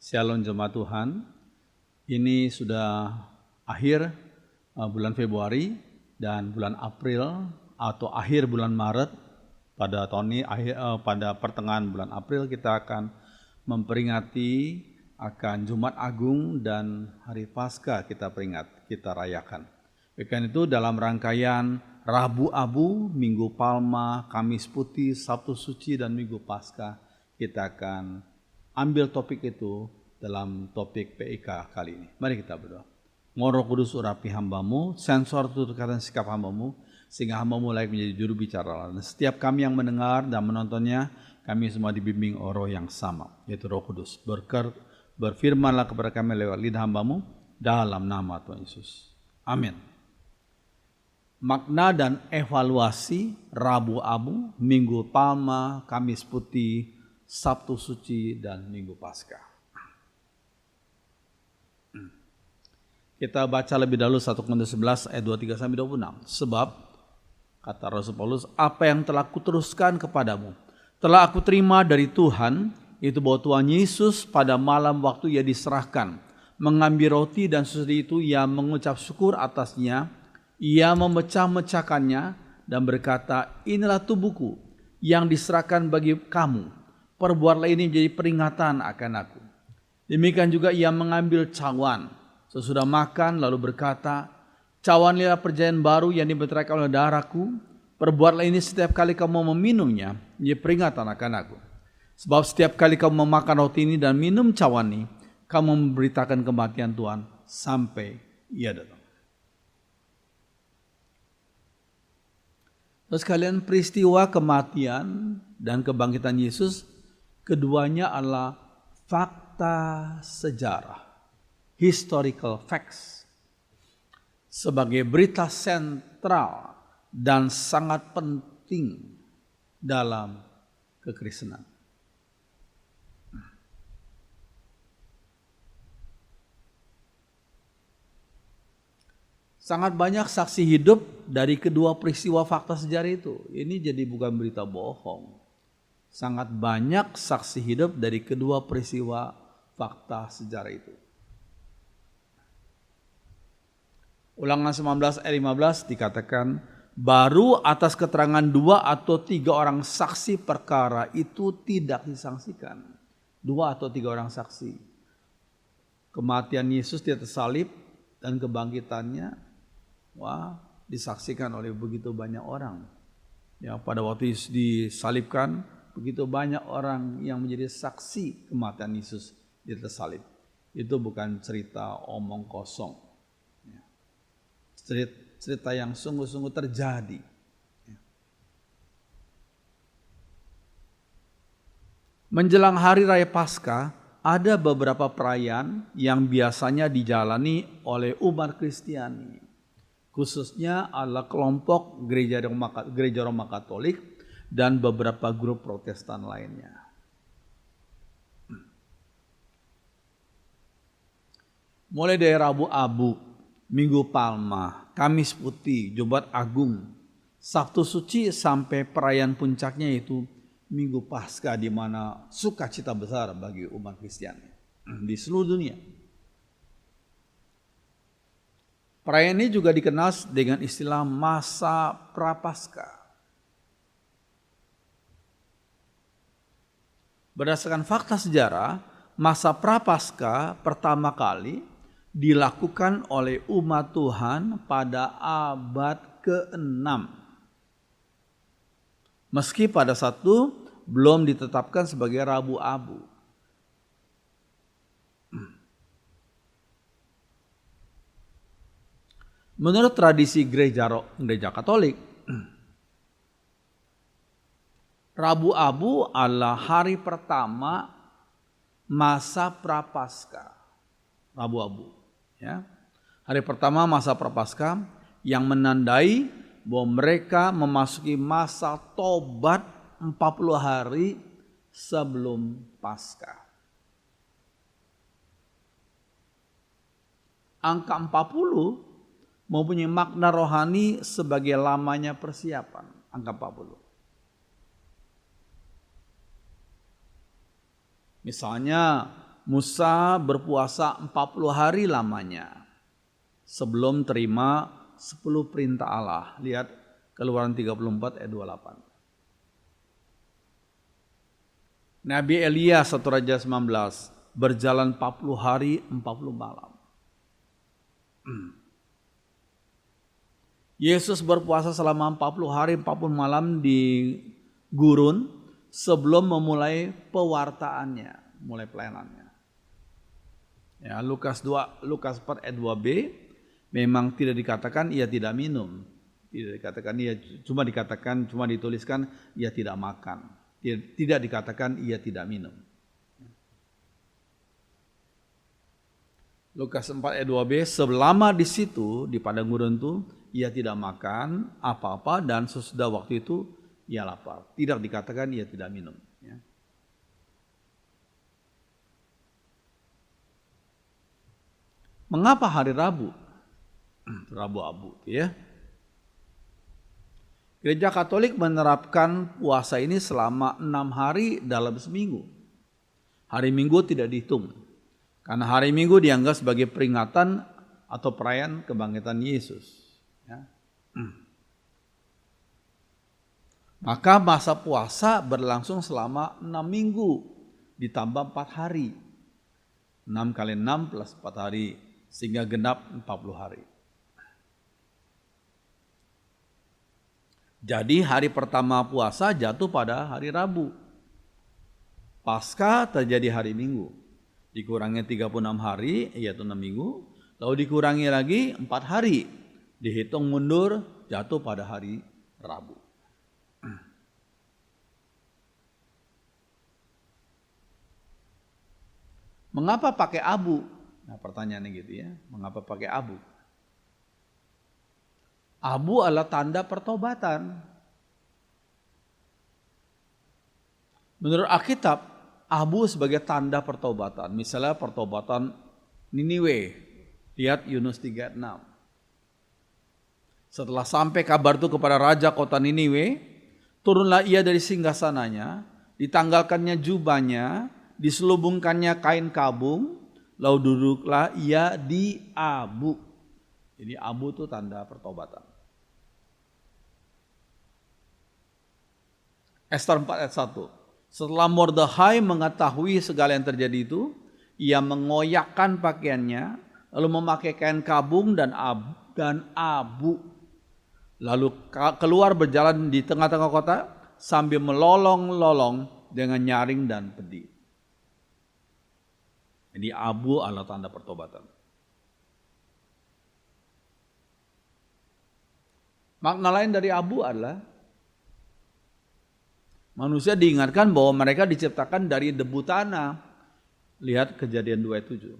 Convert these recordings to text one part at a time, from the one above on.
Shalom jemaat Tuhan, ini sudah akhir bulan Februari dan bulan April atau akhir bulan Maret. Pada tahun ini, pada pertengahan bulan April kita akan memperingati akan Jumat Agung dan Hari Paskah kita rayakan. Karena itu dalam rangkaian Rabu Abu, Minggu Palma, Kamis Putih, Sabtu Suci dan Minggu Paskah, kita akan ambil topik itu dalam topik PIK kali ini. Mari kita berdoa. Roh Kudus urapi hambamu, sensor tutur kata sikap hambamu, sehingga hambamu layak menjadi juru bicara. Dan setiap kami yang mendengar dan menontonnya, kami semua dibimbing Roh yang sama, yaitu Roh Kudus. Berfirmanlah kepada kami lewat lidah hambamu, dalam nama Tuhan Yesus. Amin. Makna dan evaluasi Rabu Abu, Minggu Palma, Kamis Putih, Sabtu Suci, dan Minggu Paskah. Kita baca lebih dahulu 1 Korintus 11 ayat 23-26. Sebab, kata Rasul Paulus, apa yang telah kuteruskan kepadamu, telah aku terima dari Tuhan, itu bahwa Tuhan Yesus pada malam waktu ia diserahkan, mengambil roti dan sesudah itu ia mengucap syukur atasnya, ia memecah-mecahkannya dan berkata, inilah tubuhku yang diserahkan bagi kamu, perbuatlah ini menjadi peringatan akan aku. Demikian juga ia mengambil cawan sesudah makan lalu berkata, cawan inilah perjanjian baru yang dibenteraikan oleh darahku, perbuatlah ini setiap kali kamu meminumnya menjadi peringatan akan aku. Sebab setiap kali kamu memakan roti ini dan minum cawan ini, kamu memberitakan kematian Tuhan sampai ia datang. Terus kalian, peristiwa kematian dan kebangkitan Yesus, keduanya adalah fakta sejarah, historical facts, sebagai berita sentral dan sangat penting dalam kekristenan. Sangat banyak saksi hidup dari kedua peristiwa fakta sejarah itu. Ini jadi bukan berita bohong. Sangat banyak saksi hidup dari kedua peristiwa fakta sejarah itu. Ulangan 19 ayat 15 dikatakan, baru atas keterangan 2 atau 3 orang saksi perkara itu tidak disangsikan. 2 atau 3 orang saksi. Kematian Yesus di atas salib dan kebangkitannya disaksikan oleh begitu banyak orang. Ya, pada waktu disalibkan, begitu banyak orang yang menjadi saksi kematian Yesus di atas salib. Itu bukan cerita omong kosong. Cerita yang sungguh-sungguh terjadi. Menjelang hari raya Paskah, ada beberapa perayaan yang biasanya dijalani oleh umat Kristiani. Khususnya adalah kelompok gereja Roma Katolik dan beberapa grup Protestan lainnya. Mulai dari Rabu Abu, Minggu Palma, Kamis Putih, Jumat Agung, Sabtu Suci sampai perayaan puncaknya yaitu Minggu Paskah, di mana sukacita besar bagi umat Kristiani di seluruh dunia. Perayaan ini juga dikenal dengan istilah masa Prapaskah. Berdasarkan fakta sejarah, masa Prapaskah pertama kali dilakukan oleh umat Tuhan pada abad ke-6. Meski pada saat itu belum ditetapkan sebagai Rabu Abu. Menurut tradisi gereja Katolik, Rabu Abu adalah hari pertama masa Prapaskah. Rabu Abu, ya. Hari pertama masa Prapaskah yang menandai bahwa mereka memasuki masa tobat 40 hari sebelum Paskah. Angka 40 mempunyai makna rohani sebagai lamanya persiapan, angka 40. Misalnya Musa berpuasa 40 hari lamanya sebelum terima 10 perintah Allah. Lihat Keluaran 34 ayat 28. Nabi Elia 1 Raja 19 berjalan 40 hari 40 malam. Yesus berpuasa selama 40 hari 40 malam di gurun sebelum memulai pewartaannya, mulai pelayanannya. Ya, Lukas 4 ayat 2b memang tidak dikatakan ia tidak minum. Tidak dikatakan ia cuma dituliskan ia tidak makan. Tidak dikatakan ia tidak minum. Lukas 4 ayat 2b, selama di situ di padang gurun itu ia tidak makan apa-apa dan sesudah waktu itu ia lapar. Tidak dikatakan ia tidak minum. Ya. Mengapa hari Rabu? Rabu Abu, ya. Gereja Katolik menerapkan puasa ini selama 6 hari dalam seminggu. Hari Minggu tidak dihitung. Karena hari Minggu dianggap sebagai peringatan atau perayaan kebangkitan Yesus. Ya. Maka masa puasa berlangsung selama 6 minggu ditambah 4 hari. 6 kali 6 plus 4 hari sehingga genap 40 hari. Jadi hari pertama puasa jatuh pada hari Rabu. Pasca terjadi hari Minggu. Dikurangi 36 hari yaitu 6 minggu. Lalu dikurangi lagi 4 hari. Dihitung mundur jatuh pada hari Rabu. Mengapa pakai abu? Nah, pertanyaannya gitu ya. Mengapa pakai abu? Abu adalah tanda pertobatan. Menurut Alkitab, abu sebagai tanda pertobatan. Misalnya pertobatan Niniwe. Lihat Yunus 3:6. Setelah sampai kabar itu kepada raja kota Niniwe, turunlah ia dari singgasananya, ditanggalkannya jubahnya, diselubungkannya kain kabung, lalu duduklah ia di abu. Jadi abu itu tanda pertobatan. Ester 4 ayat 1. Setelah Mordekhai mengetahui segala yang terjadi itu, ia mengoyakkan pakaiannya, lalu memakai kain kabung dan abu. Lalu keluar berjalan di tengah-tengah kota sambil melolong-lolong dengan nyaring dan pedih. Jadi abu adalah tanda pertobatan. Makna lain dari abu adalah manusia diingatkan bahwa mereka diciptakan dari debu tanah. Lihat Kejadian 2:7.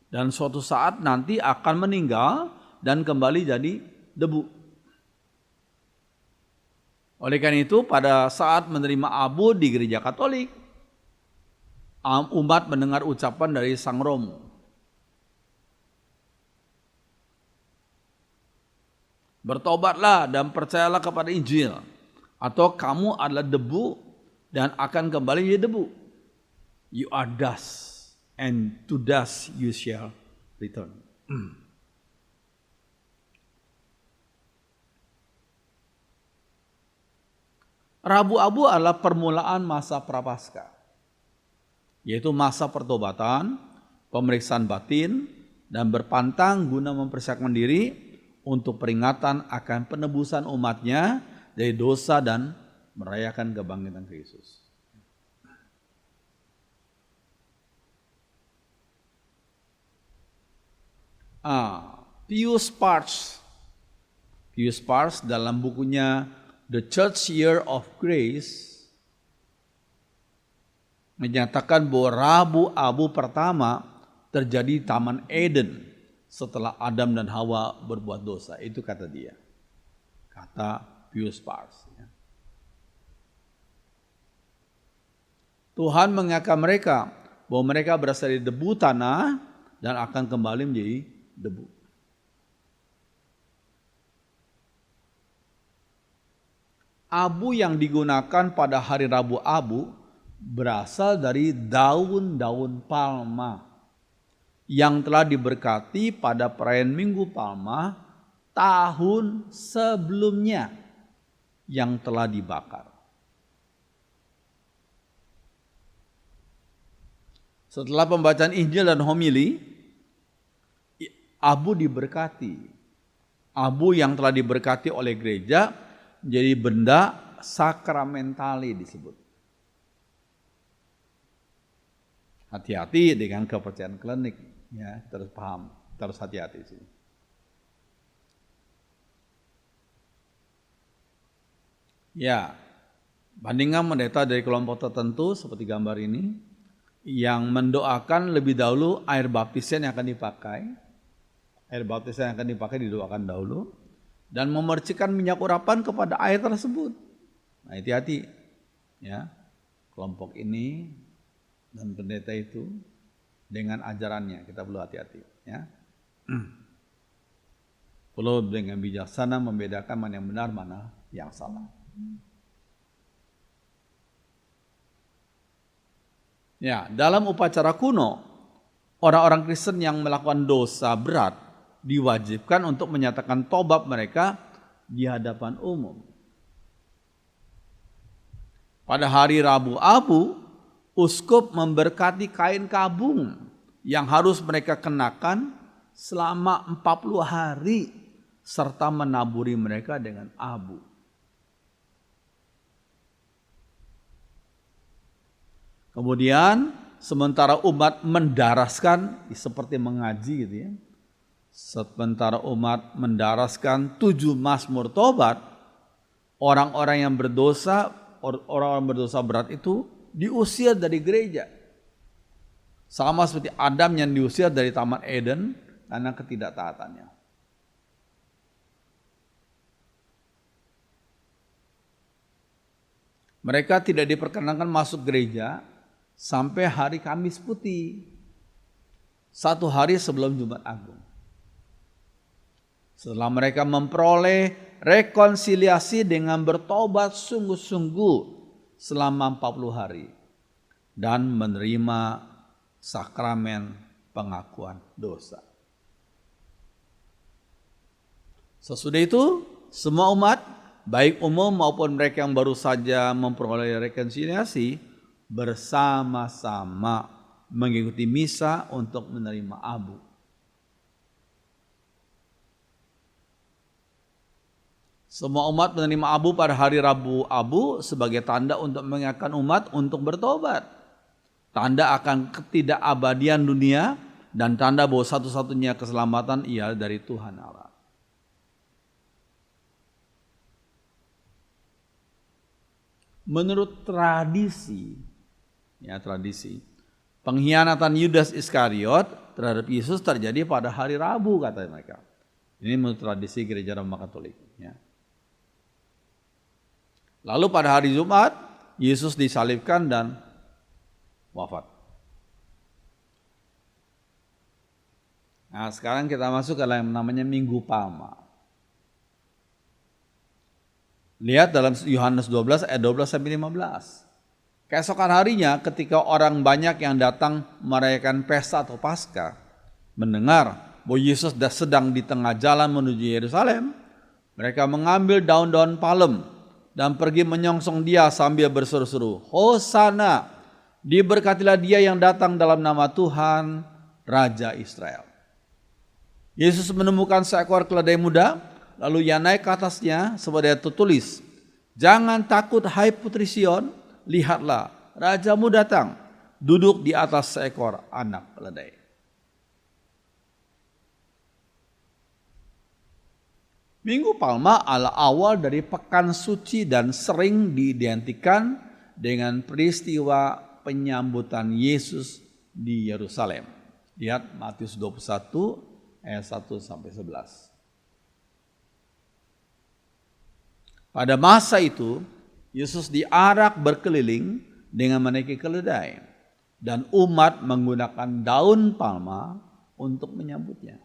Dan suatu saat nanti akan meninggal dan kembali jadi debu. Oleh karena itu pada saat menerima abu di gereja Katolik, umat mendengar ucapan dari Sang Romo. Bertobatlah dan percayalah kepada Injil, atau kamu adalah debu dan akan kembali menjadi debu. You are dust, and to dust you shall return. Rabu Abu adalah permulaan masa Prapaskah, yaitu masa pertobatan, pemeriksaan batin, dan berpantang guna mempersiapkan diri untuk peringatan akan penebusan umatnya dari dosa dan merayakan kebangkitan Yesus. Pius Pars dalam bukunya The Church Year of Grace menyatakan bahwa Rabu Abu pertama terjadi di Taman Eden setelah Adam dan Hawa berbuat dosa. Itu kata dia. Kata Pius Pars. Tuhan mengingatkan mereka bahwa mereka berasal dari debu tanah dan akan kembali menjadi debu. Abu yang digunakan pada hari Rabu Abu berasal dari daun-daun palma yang telah diberkati pada perayaan Minggu Palma tahun sebelumnya yang telah dibakar. Setelah pembacaan Injil dan homili, abu diberkati. Abu yang telah diberkati oleh gereja jadi benda sakramentali disebut. Hati-hati dengan kepercayaan klinik, ya, terus paham, terus hati-hati sih. Ya, bandingkan pendeta dari kelompok tertentu seperti gambar ini yang mendoakan lebih dahulu air baptisan yang akan dipakai. Air baptisan yang akan dipakai didoakan dahulu dan memercikan minyak urapan kepada air tersebut. Nah, hati-hati ya. Kelompok ini dan pendeta itu dengan ajarannya kita perlu hati-hati ya. Perlu dengan bijaksana membedakan mana yang benar, mana yang salah. Ya, dalam upacara kuno, orang-orang Kristen yang melakukan dosa berat diwajibkan untuk menyatakan tobat mereka di hadapan umum. Pada hari Rabu Abu, uskup memberkati kain kabung yang harus mereka kenakan selama 40 hari serta menaburi mereka dengan abu. Kemudian sementara umat mendaraskan seperti mengaji gitu ya. Sementara umat mendaraskan 7 mazmur tobat, orang-orang yang berdosa, orang-orang berdosa berat itu diusir dari gereja. Sama seperti Adam yang diusir dari Taman Eden karena ketidaktaatannya. Mereka tidak diperkenankan masuk gereja sampai hari Kamis Putih, 1 hari sebelum Jumat Agung. Setelah mereka memperoleh rekonsiliasi dengan bertobat sungguh-sungguh selama 40 hari dan menerima sakramen pengakuan dosa. Sesudah itu, semua umat, baik umum maupun mereka yang baru saja memperoleh rekonsiliasi, bersama-sama mengikuti misa untuk menerima abu. Semua umat menerima abu pada hari Rabu Abu sebagai tanda untuk mengingatkan umat untuk bertobat. Tanda akan ketidakabadian dunia dan tanda bahwa satu-satunya keselamatan ialah dari Tuhan Allah. Menurut tradisi, pengkhianatan Yudas Iskariot terhadap Yesus terjadi pada hari Rabu kata mereka. Ini menurut tradisi Gereja Roma Katolik. Ya. Lalu pada hari Jumat, Yesus disalibkan dan wafat. Nah, sekarang kita masuk ke yang namanya Minggu Palma. Lihat dalam Yohanes 12 ayat 12 sampai 15. Keesokan harinya ketika orang banyak yang datang merayakan pesta atau Paskah mendengar bahwa Yesus sedang di tengah jalan menuju Yerusalem, mereka mengambil daun-daun palem dan pergi menyongsong dia sambil berseru-seru, Hosana, diberkatilah dia yang datang dalam nama Tuhan, Raja Israel. Yesus menemukan seekor keledai muda, lalu ia naik ke atasnya seperti tertulis, jangan takut hai putri Sion, lihatlah rajamu datang, duduk di atas seekor anak keledai. Minggu Palma adalah awal dari pekan suci dan sering diidentikan dengan peristiwa penyambutan Yesus di Yerusalem. Lihat Matius 21 ayat 1 sampai 11. Pada masa itu, Yesus diarak berkeliling dengan menaiki keledai dan umat menggunakan daun palma untuk menyambutnya.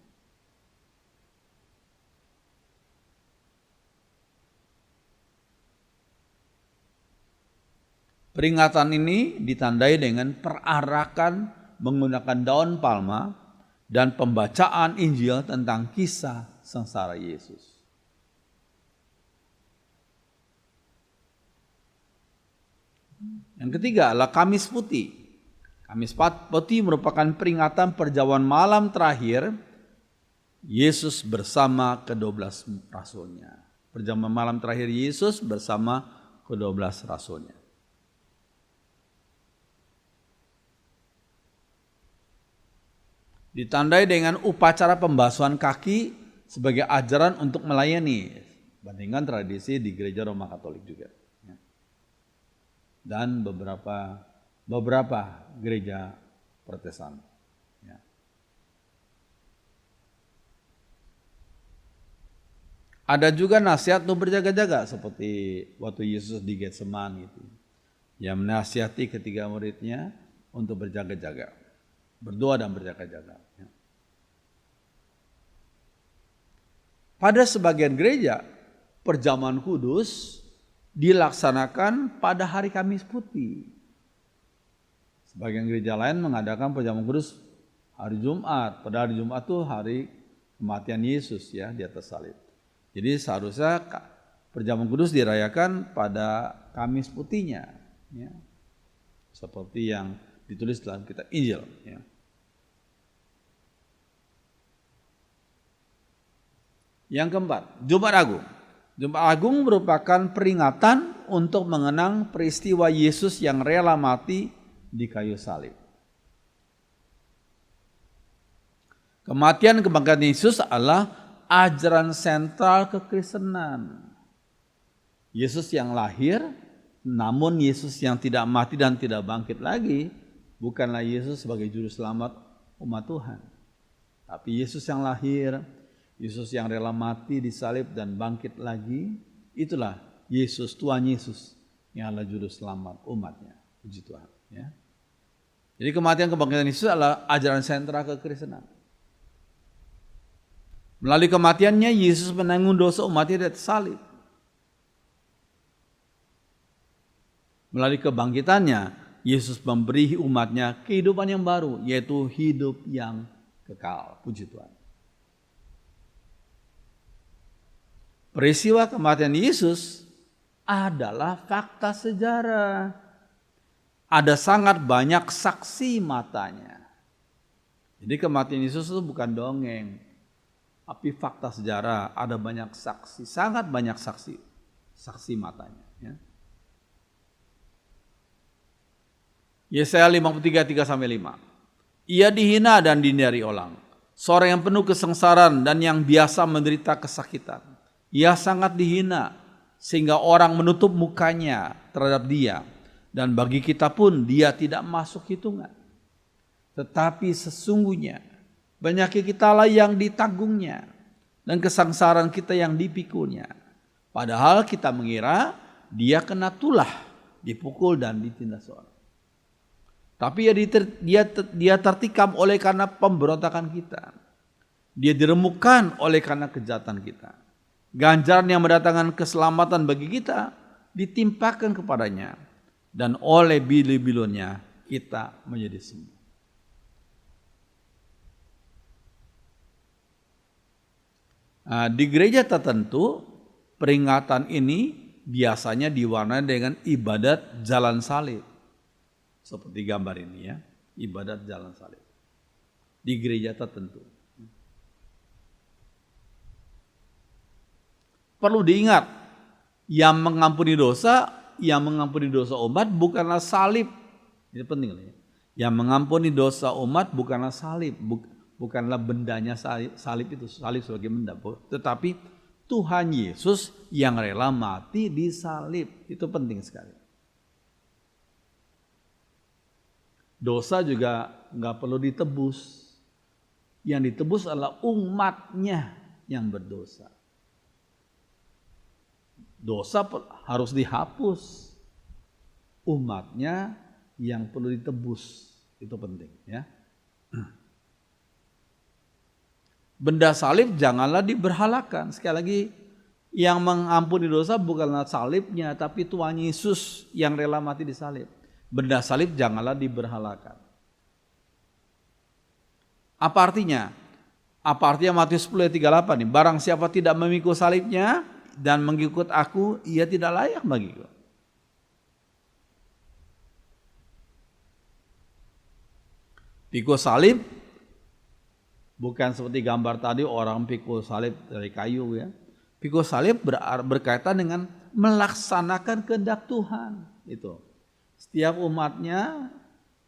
Peringatan ini ditandai dengan perarakan menggunakan daun palma dan pembacaan Injil tentang kisah sengsara Yesus. Yang ketiga adalah Kamis Putih. Kamis Putih merupakan peringatan perjamuan malam terakhir Yesus bersama ke-12 rasulnya. Perjamuan malam terakhir Yesus bersama ke-12 rasulnya. Ditandai dengan upacara pembasuhan kaki sebagai ajaran untuk melayani. Bandingkan tradisi di gereja Roma Katolik juga. Dan beberapa gereja Protestan. Ada juga nasihat untuk berjaga-jaga seperti waktu Yesus di Getseman gitu. Yang menasihati ketiga muridnya untuk berjaga-jaga. Berdoa dan berjaga-jaga. Pada sebagian gereja, perjamuan kudus dilaksanakan pada hari Kamis Putih. Sebagian gereja lain mengadakan perjamuan kudus hari Jumat. Pada hari Jumat itu hari kematian Yesus ya di atas salib. Jadi seharusnya perjamuan kudus dirayakan pada Kamis Putihnya. Ya. Seperti yang ditulis dalam kitab Injil. Ya. Yang keempat, Jumat Agung. Jumat Agung merupakan peringatan untuk mengenang peristiwa Yesus yang rela mati di kayu salib. Kematian kebangkitan Yesus adalah ajaran sentral kekristenan. Yesus yang lahir, namun Yesus yang tidak mati dan tidak bangkit lagi, bukanlah Yesus sebagai juru selamat umat Tuhan. Tapi Yesus yang lahir, Yesus yang rela mati di salib dan bangkit lagi, itulah Yesus, Tuhan Yesus yang adalah juru selamat umatnya. Puji Tuhan. Ya. Jadi kematian kebangkitan Yesus adalah ajaran sentral kekristenan. Melalui kematiannya Yesus menanggung dosa umatnya di atas salib. Melalui kebangkitannya Yesus memberi umatnya kehidupan yang baru, yaitu hidup yang kekal. Puji Tuhan. Peristiwa kematian Yesus adalah fakta sejarah. Ada sangat banyak saksi matanya. Jadi kematian Yesus itu bukan dongeng, tapi fakta sejarah. Ada banyak saksi, sangat banyak saksi matanya. Ya. Yesaya 53, 3-5. Ia dihina dan dihindari orang, seorang yang penuh kesengsaraan dan yang biasa menderita kesakitan. Ia sangat dihina sehingga orang menutup mukanya terhadap dia, dan bagi kita pun dia tidak masuk hitungan. Tetapi sesungguhnya penyakit kita lah yang ditanggungnya dan kesengsaraan kita yang dipikulnya. Padahal kita mengira dia kena tulah, dipukul dan ditindas orang. Tapi dia tertikam oleh karena pemberontakan kita. Dia diremukkan oleh karena kejahatan kita. Ganjaran yang mendatangkan keselamatan bagi kita ditimpakan kepadanya, dan oleh bili-bilurnya kita menjadi sembuh. Di gereja tertentu peringatan ini biasanya diwarnai dengan ibadat jalan salib. Seperti gambar ini ya, ibadat jalan salib. Di gereja tertentu. Perlu diingat, yang mengampuni dosa umat bukanlah salib. Ini penting ya. Yang mengampuni dosa umat bukanlah salib, bukanlah bendanya salib itu, salib sebagai benda, tetapi Tuhan Yesus yang rela mati di salib. Itu penting sekali. Dosa juga nggak perlu ditebus. Yang ditebus adalah umatnya yang berdosa. Dosa harus dihapus. Umatnya yang perlu ditebus. Itu penting ya. Benda salib janganlah diberhalakan. Sekali lagi, yang mengampuni dosa bukanlah salibnya, tapi Tuhan Yesus yang rela mati di salib. Benda salib janganlah diberhalakan. Apa artinya? Apa artinya Matius 10 ayat 38 nih? Barang siapa tidak memikul salibnya dan mengikut aku, ia tidak layak bagiku. Pikul salib bukan seperti gambar tadi orang pikul salib dari kayu ya. Pikul salib berkaitan dengan melaksanakan kehendak Tuhan. Itu. Setiap umatnya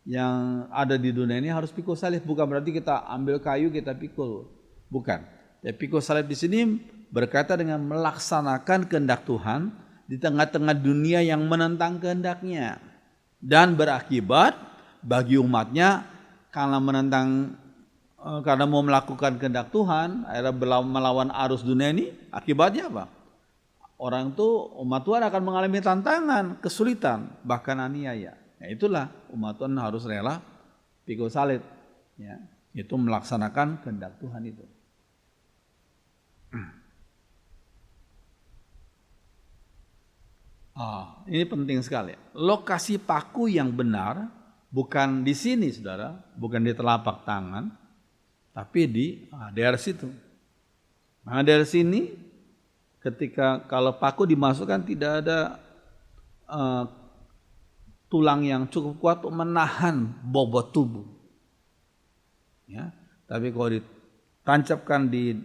yang ada di dunia ini harus pikul salib. Bukan berarti kita ambil kayu kita pikul. Bukan. Ya, pikul salib di sini berkaitan dengan melaksanakan kehendak Tuhan di tengah-tengah dunia yang menentang kehendaknya. Dan berakibat bagi umatnya karena mau melakukan kehendak Tuhan, akhirnya melawan arus dunia ini, akibatnya apa? Orang itu, umat Tuhan akan mengalami tantangan, kesulitan, bahkan aniaya. Ya, itulah umat Tuhan harus rela pikul salib. Ya, itu melaksanakan kehendak Tuhan itu. Ini penting sekali. Lokasi paku yang benar bukan di sini, saudara, bukan di telapak tangan, tapi di daerah situ. Nah, dari sini, ketika kalau paku dimasukkan tidak ada tulang yang cukup kuat untuk menahan bobot tubuh. Ya, tapi kalau ditancapkan di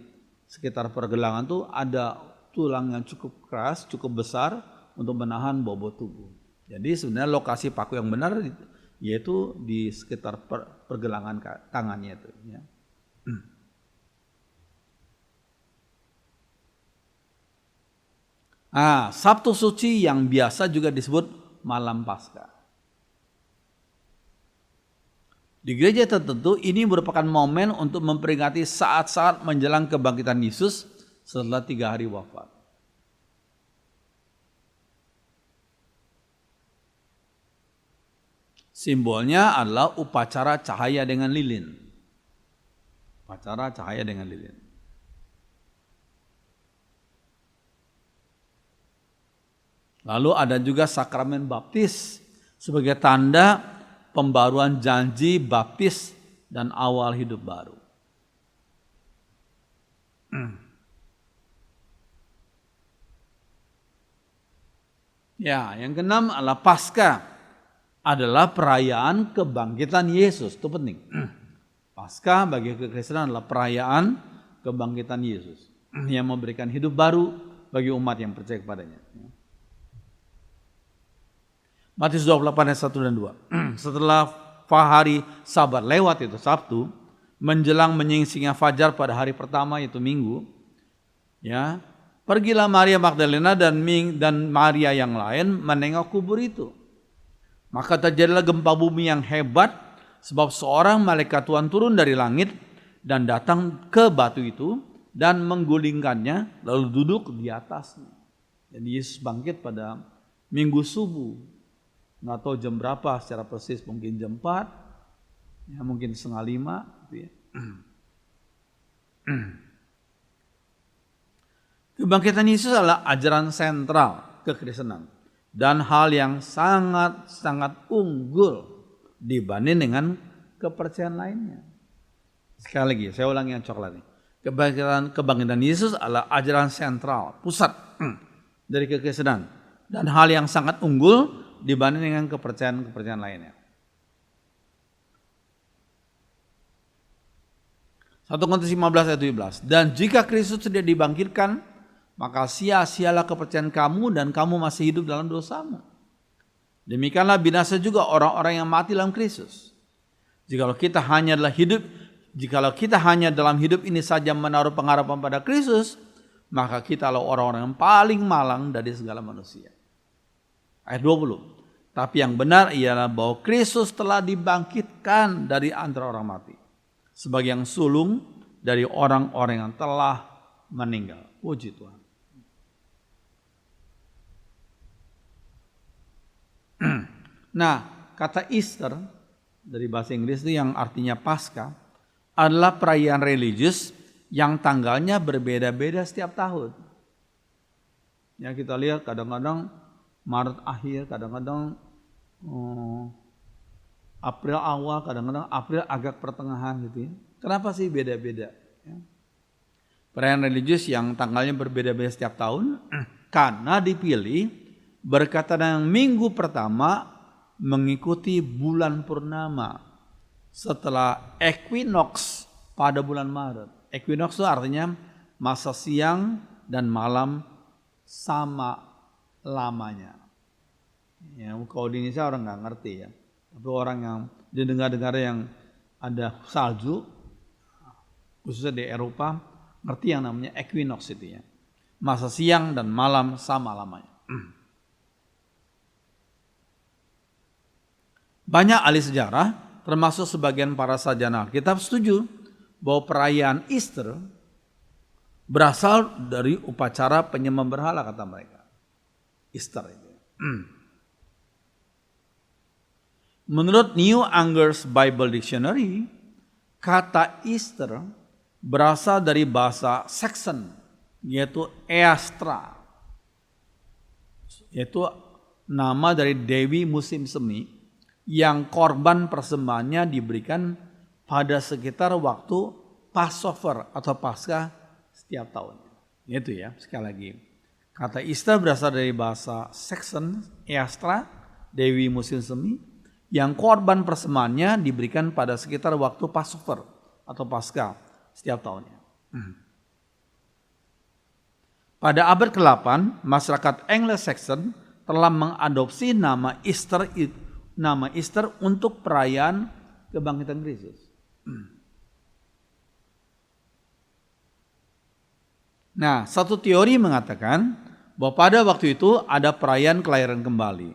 sekitar pergelangan tuh ada tulang yang cukup keras, cukup besar untuk menahan bobot tubuh. Jadi sebenarnya lokasi paku yang benar yaitu di sekitar pergelangan tangannya itu. Ya. Sabtu Suci yang biasa juga disebut Malam Paskah. Di gereja tertentu ini merupakan momen untuk memperingati saat-saat menjelang kebangkitan Yesus setelah 3 hari wafat. Simbolnya adalah upacara cahaya dengan lilin. Upacara cahaya dengan lilin. Lalu ada juga sakramen baptis sebagai tanda pembaruan janji baptis dan awal hidup baru. Ya, yang keenam adalah Paskah. Adalah perayaan kebangkitan Yesus. Itu penting. Paskah bagi kekristenan adalah perayaan kebangkitan Yesus yang memberikan hidup baru bagi umat yang percaya kepadanya. Matius 28 ayat 1 dan 2. Setelah hari Sabat lewat itu Sabtu, menjelang menyingsingnya fajar pada hari pertama itu Minggu, ya, pergilah Maria Magdalena dan Maria yang lain menengok kubur itu. Maka terjadilah gempa bumi yang hebat sebab seorang malaikat Tuhan turun dari langit dan datang ke batu itu dan menggulingkannya lalu duduk di atasnya. Jadi Yesus bangkit pada Minggu subuh. Nggak tahu jam berapa secara persis, mungkin jam 4, ya mungkin 4:30. Gitu ya. Kebangkitan Yesus adalah ajaran sentral kekristenan. Dan hal yang sangat-sangat unggul dibanding dengan kepercayaan lainnya. Sekali lagi, saya ulangi yang coklat ini. Kebangkitan Yesus adalah ajaran sentral, pusat dari kekristenan. Dan hal yang sangat unggul dibanding dengan kepercayaan lainnya. 1 Korintus 15 ayat 17. Dan jika Kristus tidak dibangkitkan, maka sia-sialah kepercayaan kamu dan kamu masih hidup dalam dosamu. Demikianlah binasa juga orang-orang yang mati dalam Kristus. Jikalau kita hanya dalam hidup ini saja menaruh pengharapan pada Kristus, maka kita adalah orang-orang yang paling malang dari segala manusia. Ayat 20. Tapi yang benar ialah bahwa Kristus telah dibangkitkan dari antara orang mati, sebagai yang sulung dari orang-orang yang telah meninggal. Puji Tuhan. Nah, kata Easter dari bahasa Inggris itu yang artinya Paskah adalah perayaan religius yang tanggalnya berbeda-beda setiap tahun. Ya, kita lihat kadang-kadang Maret akhir, kadang-kadang April awal, kadang-kadang April agak pertengahan gitu ya. Kenapa sih beda-beda? Ya. Perayaan religius yang tanggalnya berbeda-beda setiap tahun karena dipilih berkaitan dengan minggu pertama mengikuti bulan purnama setelah equinox pada bulan Maret. Equinox itu artinya masa siang dan malam sama lamanya. Ya, kalau di Indonesia orang nggak ngerti ya. Tapi orang yang di negara-negara yang ada salju, khususnya di Eropa, ngerti yang namanya equinox itu ya. Masa siang dan malam sama lamanya. Banyak ahli sejarah, termasuk sebagian para sarjana Alkitab setuju bahwa perayaan Easter berasal dari upacara penyembahan berhala kata mereka. Easter itu. Menurut New Angers Bible Dictionary, kata Easter berasal dari bahasa Saxon, yaitu Eastra, yaitu nama dari dewi musim semi yang korban persembahannya diberikan pada sekitar waktu Passover atau Paskah setiap tahun. Itu ya, sekali lagi. Kata Easter berasal dari bahasa Saxon, Eastra, dewi musim semi, yang korban persembahannya diberikan pada sekitar waktu Passover atau Paskah setiap tahunnya. Pada abad ke-8, masyarakat Anglo-Saxon telah mengadopsi nama Easter untuk perayaan kebangkitan Kristus. Nah, satu teori mengatakan bahwa pada waktu itu ada perayaan kelahiran kembali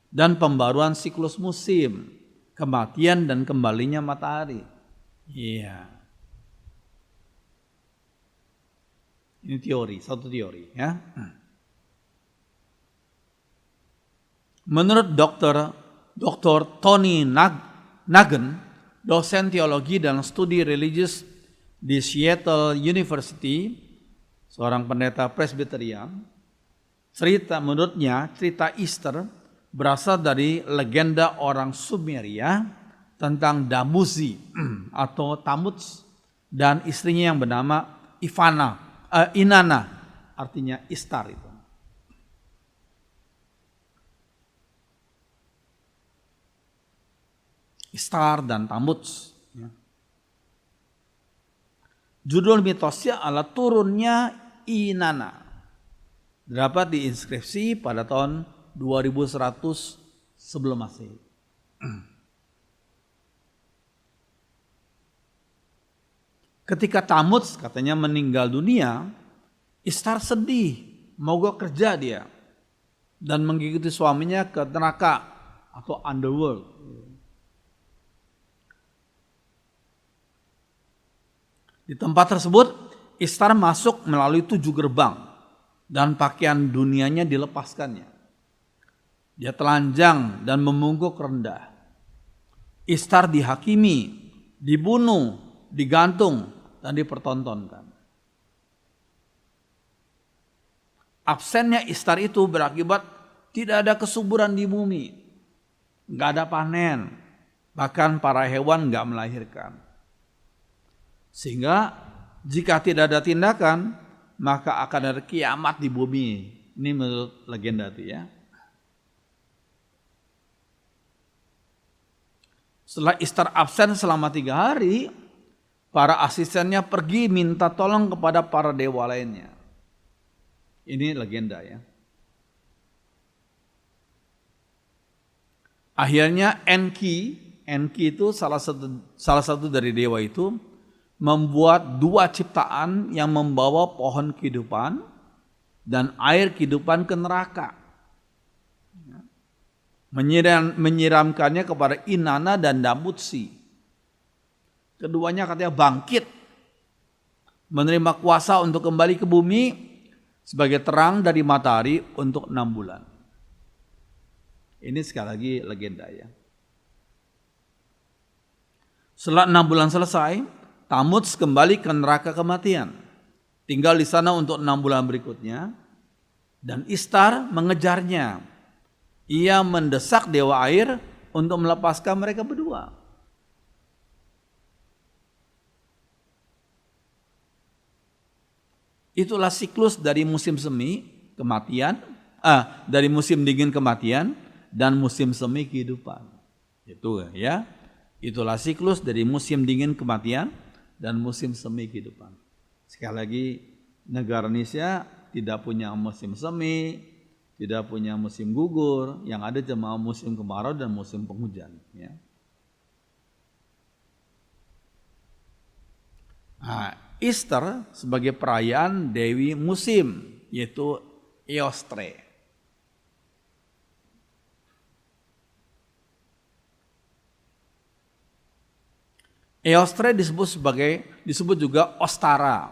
dan pembaruan siklus musim, kematian dan kembalinya matahari. Iya. Ini teori, satu teori ya. Menurut Dr. Tony Nagin, dosen teologi dan studi religius di Seattle University, seorang pendeta Presbyterian, menurutnya cerita Easter berasal dari legenda orang Sumeria tentang Damuzi atau Tammuz dan istrinya yang bernama Inanna, artinya Istar itu. Istar dan Tammuz. Judul mitosnya adalah turunnya Inanna. Dapat diinskripsi pada tahun 2100 sebelum Masehi. Ketika Tammuz katanya meninggal dunia, Istar sedih, mogok kerja dia dan mengikuti suaminya ke neraka atau underworld. Di tempat tersebut, Istar masuk melalui 7 gerbang dan pakaian dunianya dilepaskannya. Dia telanjang dan membungkuk rendah. Istar dihakimi, dibunuh, digantung, dan dipertontonkan. Absennya Istar itu berakibat tidak ada kesuburan di bumi, nggak ada panen, bahkan para hewan nggak melahirkan. Sehingga jika tidak ada tindakan, maka akan ada kiamat di bumi. Ini menurut legenda itu ya. Setelah Istar absen selama 3 hari, para asistennya pergi minta tolong kepada para dewa lainnya. Ini legenda ya. Akhirnya Enki itu salah satu dari dewa itu membuat 2 ciptaan yang membawa pohon kehidupan dan air kehidupan ke neraka. Menyiramkannya kepada Inanna dan Damuzi. Keduanya katanya bangkit, menerima kuasa untuk kembali ke bumi sebagai terang dari matahari untuk 6 bulan. Ini sekali lagi legenda ya. Setelah 6 bulan selesai, Tammuz kembali ke neraka kematian. Tinggal di sana untuk 6 bulan berikutnya. Dan Istar mengejarnya. Ia mendesak dewa air untuk melepaskan mereka berdua. Itulah siklus dari musim semi kematian, dari musim dingin kematian dan musim semi kehidupan. Itu ya. Itulah siklus dari musim dingin kematian dan musim semi kehidupan. Sekali lagi, negara Indonesia tidak punya musim semi, tidak punya musim gugur, yang ada cuma musim kemarau dan musim penghujan. Ya. Nah, Easter sebagai perayaan Dewi musim, yaitu Eostre. Eostre disebut juga Ostara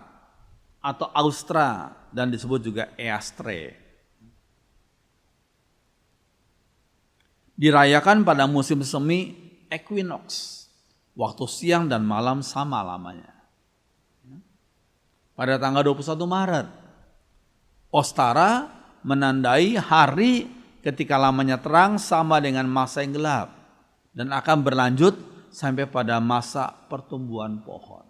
atau Austra dan disebut juga Eastre. Dirayakan pada musim semi equinox, waktu siang dan malam sama lamanya. Pada tanggal 21 Maret, Ostara menandai hari ketika lamanya terang sama dengan masa yang gelap dan akan berlanjut sampai pada masa pertumbuhan pohon.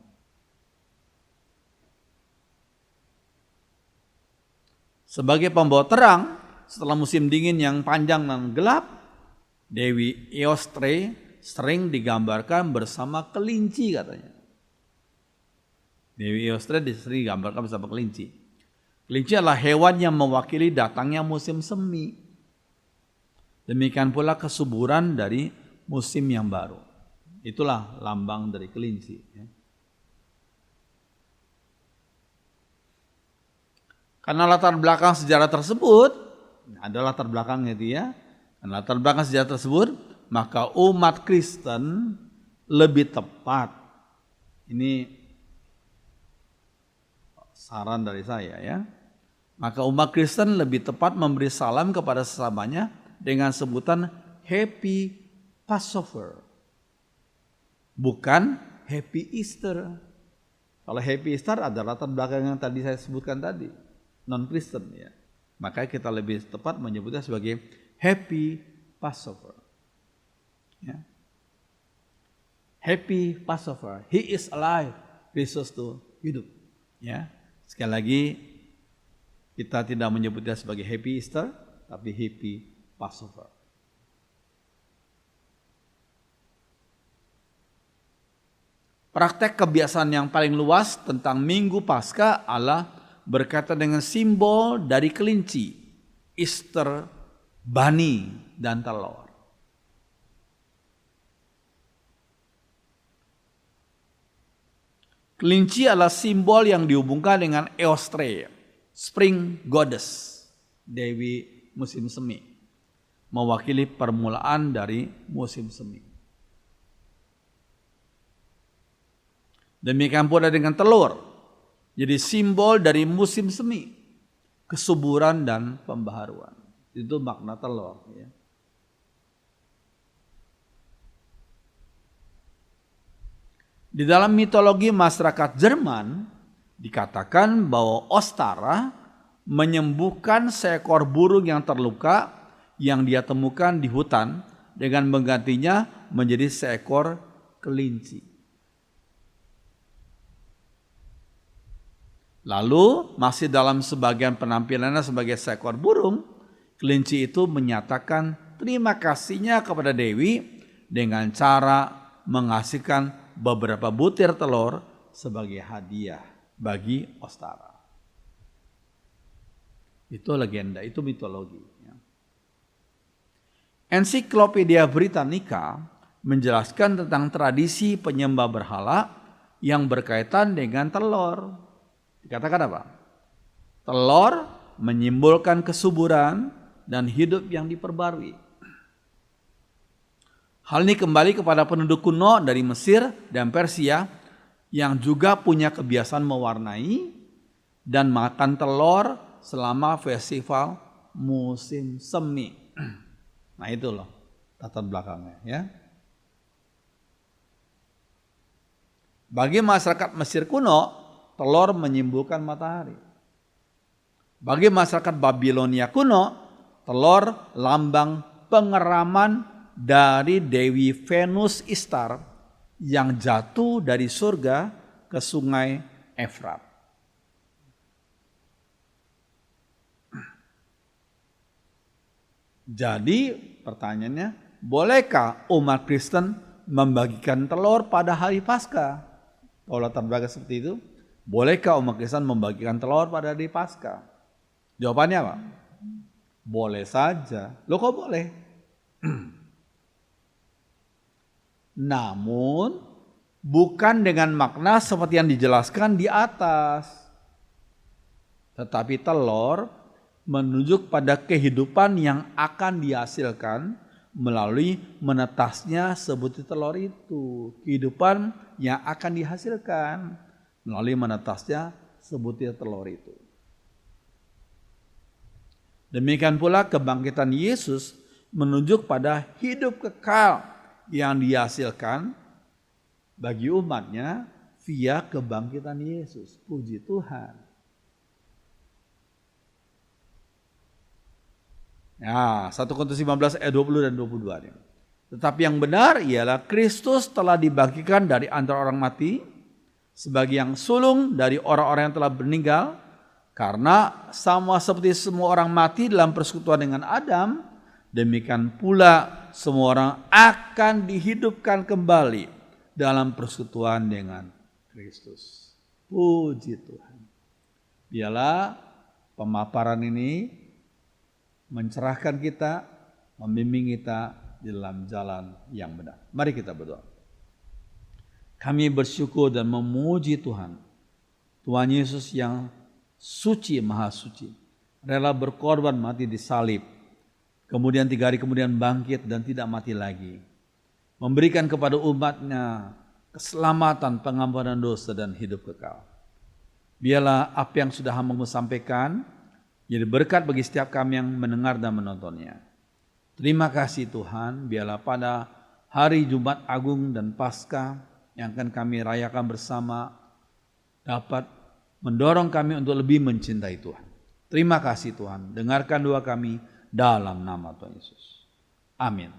Sebagai pembawa terang setelah musim dingin yang panjang dan gelap, Dewi Eostre sering digambarkan bersama kelinci katanya. Dewi Eostre sering digambarkan bersama kelinci. Kelinci adalah hewan yang mewakili datangnya musim semi. Demikian pula kesuburan dari musim yang baru. Itulah lambang dari kelinci. Karena latar belakang sejarah tersebut, ada latar belakangnya itu ya. Karena latar belakang sejarah tersebut, maka umat Kristen lebih tepat. Ini saran dari saya ya. Maka umat Kristen lebih tepat memberi salam kepada sesamanya dengan sebutan Happy Passover. Bukan Happy Easter. Kalau Happy Easter ada latar belakang yang tadi saya sebutkan tadi. Non-Kristen ya. Maka kita lebih tepat menyebutnya sebagai Happy Passover. Ya. Happy Passover. He is alive. Kristus itu hidup. Ya. Sekali lagi, kita tidak menyebutnya sebagai Happy Easter, tapi Happy Passover. Praktek kebiasaan yang paling luas tentang Minggu Paskah adalah berkaitan dengan simbol dari kelinci, Easter Bunny dan telur. Kelinci adalah simbol yang dihubungkan dengan Eostre, Spring Goddess, Dewi musim semi, mewakili permulaan dari musim semi. Demikian pula dengan telur, jadi simbol dari musim semi, kesuburan dan pembaharuan. Itu makna telur. Ya. Di dalam mitologi masyarakat Jerman dikatakan bahwa Ostara menyembuhkan seekor burung yang terluka yang dia temukan di hutan dengan menggantinya menjadi seekor kelinci. Lalu masih dalam sebagian penampilannya sebagai seekor burung, kelinci itu menyatakan terima kasihnya kepada Dewi dengan cara mengasihkan beberapa butir telur sebagai hadiah bagi Ostara. Itu legenda, itu mitologi. Ensiklopedia Britannica menjelaskan tentang tradisi penyembah berhala yang berkaitan dengan telur. Dikatakan apa? Telur menyimbolkan kesuburan dan hidup yang diperbarui. Hal ini kembali kepada penduduk kuno dari Mesir dan Persia yang juga punya kebiasaan mewarnai dan makan telur selama festival musim semi. Nah itu loh latar belakangnya ya. Bagi masyarakat Mesir kuno, telur menyimbolkan matahari. Bagi masyarakat Babilonia kuno, telur lambang pengeraman dari Dewi Venus Ishtar yang jatuh dari surga ke sungai Efrat. Jadi pertanyaannya, bolehkah umat Kristen membagikan telur pada hari Paskah? Kalau latar belakang seperti itu, bolehkah umat Kristen membagikan telur pada hari Paskah? Jawabannya apa? Boleh saja. Loh kok boleh? Namun bukan dengan makna seperti yang dijelaskan di atas. Tetapi telur menunjuk pada kehidupan yang akan dihasilkan melalui menetasnya sebutir telur itu. Kehidupan yang akan dihasilkan melalui menetasnya sebutir telur itu. Demikian pula kebangkitan Yesus menunjuk pada hidup kekal yang dihasilkan bagi umatnya via kebangkitan Yesus. Puji Tuhan. Ya, 1 Korintus 15 ayat 20 dan 22 nih. Tetapi yang benar ialah Kristus telah dibangkitkan dari antara orang mati sebagai yang sulung dari orang-orang yang telah meninggal, karena sama seperti semua orang mati dalam persekutuan dengan Adam, demikian pula semua orang akan dihidupkan kembali dalam persekutuan dengan Kristus. Puji Tuhan. Biarlah pemaparan ini mencerahkan kita, membimbing kita di dalam jalan yang benar. Mari kita berdoa. Kami bersyukur dan memuji Tuhan. Tuhan Yesus yang suci, maha suci, rela berkorban mati di salib, kemudian 3 hari kemudian bangkit dan tidak mati lagi, memberikan kepada umatnya keselamatan, pengampunan dosa dan hidup kekal. Biarlah apa yang sudah hamba-Mu sampaikan jadi berkat bagi setiap kami yang mendengar dan menontonnya. Terima kasih Tuhan, biarlah pada hari Jumat Agung dan Paskah yang akan kami rayakan bersama dapat mendorong kami untuk lebih mencintai Tuhan. Terima kasih Tuhan, dengarkan doa kami dalam nama Tuhan Yesus. Amin.